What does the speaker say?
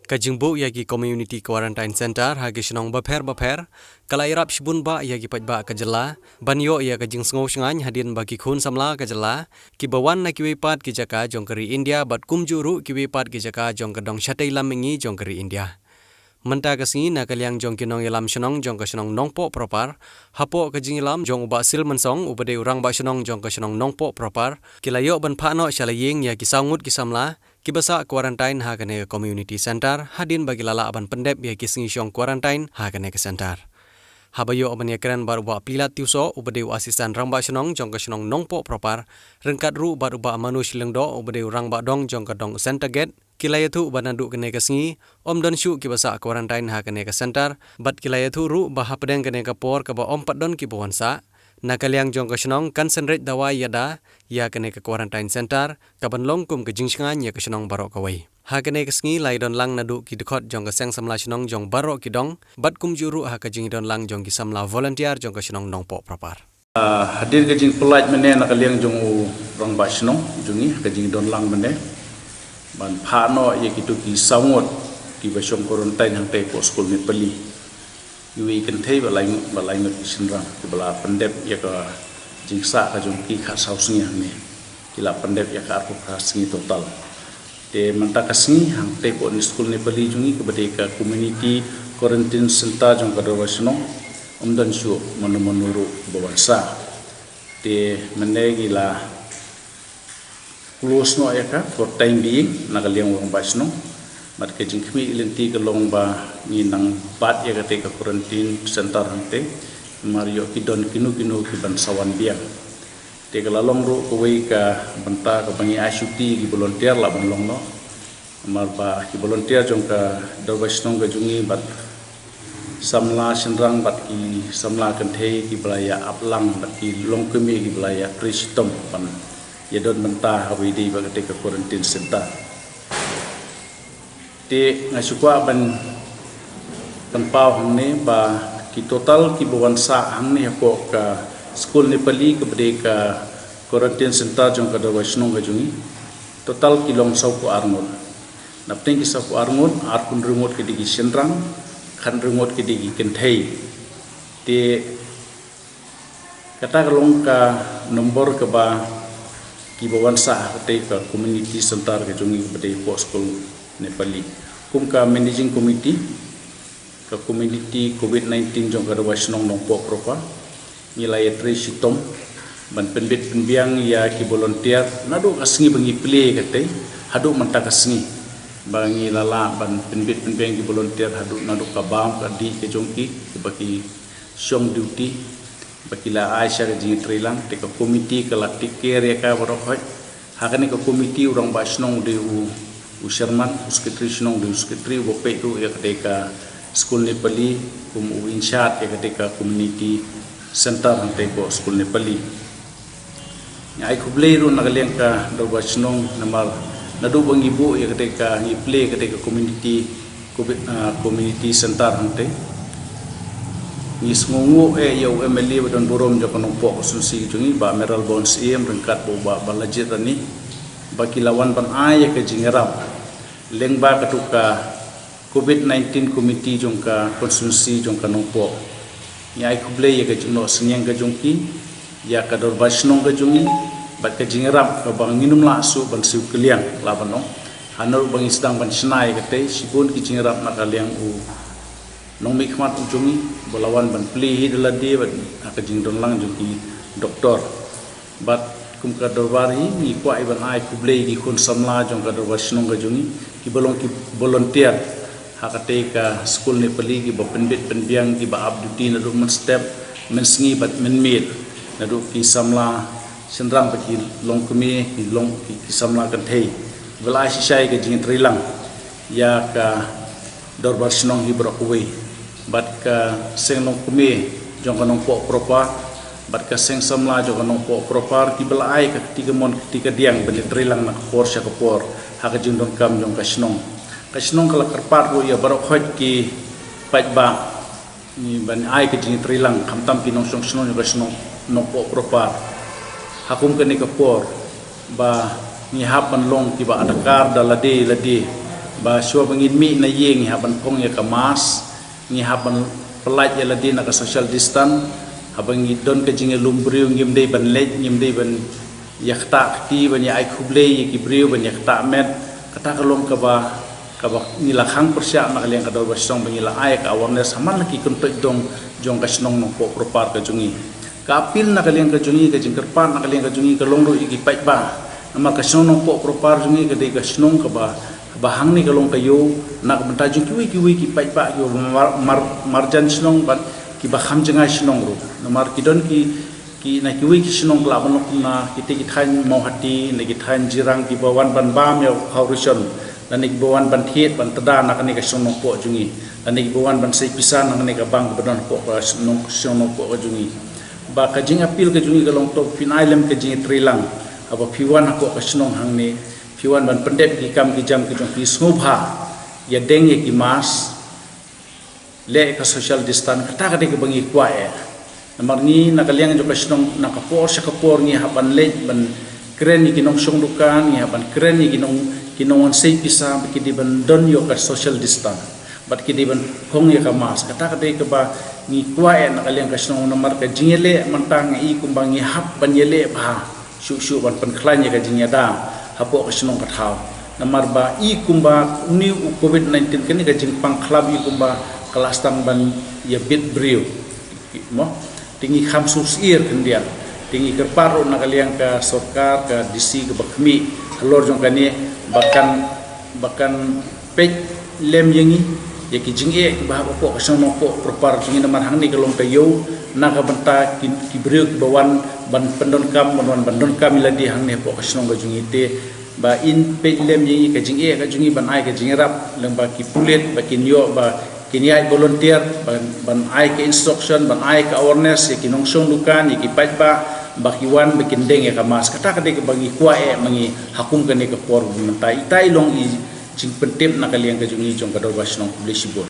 Kajingbu yagi community quarantine center hagi shinong baper kala irap shibun ba yagi pajba kajela banyo ya kajing sngau shngany hadin bagi khun samla kajela ki bawan na kiwipat ki jaka jongkari India bat kumjuru kiwipat ki jaka jongkadong shatai lamingi jongkari India. Menta kasini na kalyang jong kinong ilam shinong jong ka shinong nongpo propar hapo kajing ilam jong uba sil mensong ubade urang ba shinong jong ka shinong nongpo propar kilayo ban phano shalaying ya kisangut kisamla kibasa quarantine ha kane community center hadin bagi lala aban pendep ya kisingi shong quarantine ha kane ke center. Habayo aban yakran baru ba pilat tiuso ubade asisten rangba shinong jong ka shinong nongpo propar rengkat ru baru ba manush lengdo ubade urang ba dong jong ka dong center gate kilayatu banadu kene kasingi om don shu kibasa quarantine ha kene ka center bat kilayatu ru ba hapdeng kene ka por ka ba om padon ki bonsa nakaliang jong ka shinong concentrate dawa yada ya kene ka quarantine center ka banlong kum ka jingsngan ya ka shinong barok kawai ha kene kasingi lai don lang nadu ki dekhot jong ka seng samla shinong jong barok ki dong bat kum juru ha ka jing don lang jong ki samla volunteer jong ka shinong nongpo propar hadir ka jing polite mene nakaliang jong rang ba shinong jungi ka jing don lang mene ban phano ye kitu ki sangot ki basong quarantine hang te ko school ni pali yui kan thei balai ngot sinrang ki bala pendep ya ka jingsa ka jong ki kha sausngi hang kila pendep ya ka arko singi total te manta kasngi hang te ko ni school ni pali jungi ke bade ka community quarantine center jong ka rawasno omdan shu monuru bawansa te menegi la close no eka for time being nakaliang wang basno mat ke jingkmi ilenti ke long ba ni nang bat ya kate ka quarantine center hante mario kidon kinu ki ban sawan biang te ka lalong ro ko wei ka banta ka bangi asuti ki volunteer la ban long no mar ba ki volunteer jong ka dawasno ga jungi bat samla senrang bat ki samla kan thei ki blaya aplang bat ki long kemi ki blaya kristom ban yadon mentah hawidi bagate ka quarantine center te ngasukwa ban tempau hamne ba ki total ki bawansa hamne ko ka school ni pali ke bade ka quarantine center jong ka dawasno ga jungi total ki long sau ko arngon napting ki sau ko arngon ar kun remote ke digi senrang khan remote ke digi kenthei te kata long ka nombor ke ba ki bawansa kate ka community center ke jungi bade ko school Nepali kum ka managing committee ka community covid-19 jong ka rawasnong nongpo propa nilai tresitom ban penbit penbiang ya ki volunteer nadu kasngi bangi play kate hadu manta kasngi bangi lala ban penbit penbiang ki volunteer hadu nadu ka bam ka di ke jongki baki shong duty bakila Aisyah ke jing trilang te ka komiti ka latik care ka borok hakane ka komiti urang basnong de u sherman secretary snong de secretary bo pe tu ya ka school Nepali kum u inchat ya ka community center hante ko school Nepali nya ai khublei ru nagaleng ka do basnong namar nadu bang ibu ya ka ni play ka community center hante ni smungu yo MLA badon borom jo kono po susi jungi ba meral bonds rengkat bo ba balajit ani baki lawan ban ay ke jingerap lengba katuka covid-19 committee jongka konsusi jongka nopo ni ay kuble ye ke jungno senyang ke jongki ya ka dor basnong ke jungi ba ke jingerap ka bang nginum la su ban siu keliang laban no hanur bang isdang ban snai ke te sibun ki jingerap nakaliang u nong mikmat ujungi bolawan ban pli hidaladi ban aka jingdon lang jungi doktor bat kum ka dorwari ni kwa iban ai kublei di khun samla jong ka dorwar snong ga jungi ki bolong ki volunteer hakate ka school ni pali ki ba penbit penbiang ki ba abduti na rum step mensngi bat menmit na du ki samla senrang pa ki long kumi ki long ki samla kan thei belai sisai ga jing trilang ya ka dorwar snong hi brokwe bat ka senglong kumi jong kanong po propa bat ka seng samla jong kanong po propar ki belai ka tiga mon tiga diang beli trilang na por sya ka por ha ka jing don kam jong ka snong kala karpat ro ya barok hoj ki pajba ni ban ai ka jing trilang kam tam pinong song snong ka snong no po propar hakum ka ni ka por ba ni hapan long ki ba adakar da lade ba shua bangin mi na yeng haban pong ya kamas ngi haban pelaj ya ladin ka social distance habang don ka jinga lumbriu ngim dei ban lej ngim dei ban yakta ti ban ya ai khuble ki briu ban yakta met kata kalong ka ba nila khang persya na kaliang ka dor basong bangila ai ka awareness haman ki kuntok dong jong ka snong nong po propar ka jungi ka apil na kaliang ka jungi ka jingkerpan na kaliang ka jungi ka longro iki pai ba nama ka snong nong po propar jungi ka dei ka snong ka ba bahang ni kalong kayo nak mentajung kiwi ki pai pa yo marjan snong ban ki baham jengai snong ru namar kidon ki na kiwi ki snong kla ban na kita than mau hati na ki than jirang ki bawan ban bam yo hauruson dan ki bawan ban thiet ban tada nak ni ka snong po jungi dan ki bawan ban sei pisan nak ni ka bang badon po ka snong po jungi ba ka jing apil ka jungi kalong to pinailem ka jing trilang apa piwan ko ka snong hang ni piwan ban pendep ki kam ki jam ki jong ki snubha ya deng ki mas le ka social distance kata ka de bangi kwa namar ni nakaliang jo ka snong nakapor sa kapor ni haban le ban kren ni kinong song dukan ni haban kren ni kinong sei pisa ki di ban don yo ka social distance bat ki di ban hong ya ka mas kata ka de ka ba ni kwa nakaliang ka snong namar ka jingele mantang i kumbangi hap ban yele ba shu ban pan klan ya ka jingada hapo ka sinong kathau namar ba i kumba ni covid-19 kani ka jing pang club i kumba kelas tang ban ya bit brio mo tinggi khamsus ir kendian tinggi kerparo na kaliang ka sarkar ka DC ka bakmi halor jong kani bahkan pej lem yangi ya ki jing e ba hapo ka sinong po propar jingi namar hang ni kalong kayo na ka banta ki brio bawan ban pendon kam bandon kam iladi hang ne po ka sinong ka jungi te ba in pelem yi ka jing e ka jungi ban ai ka jing rap leng ba ki pulet ba kin yo ba kini ai volunteer ban ai ka instruction ban ai ka awareness ya kinong song dukan ki paj ba ki wan ba kin deng ka mas kata ka de ka bangi kwa mangi hakum ka ne ka por mentai tai long i jing pentep na kaliang ka jungi jong ka dor ba sinong publish bo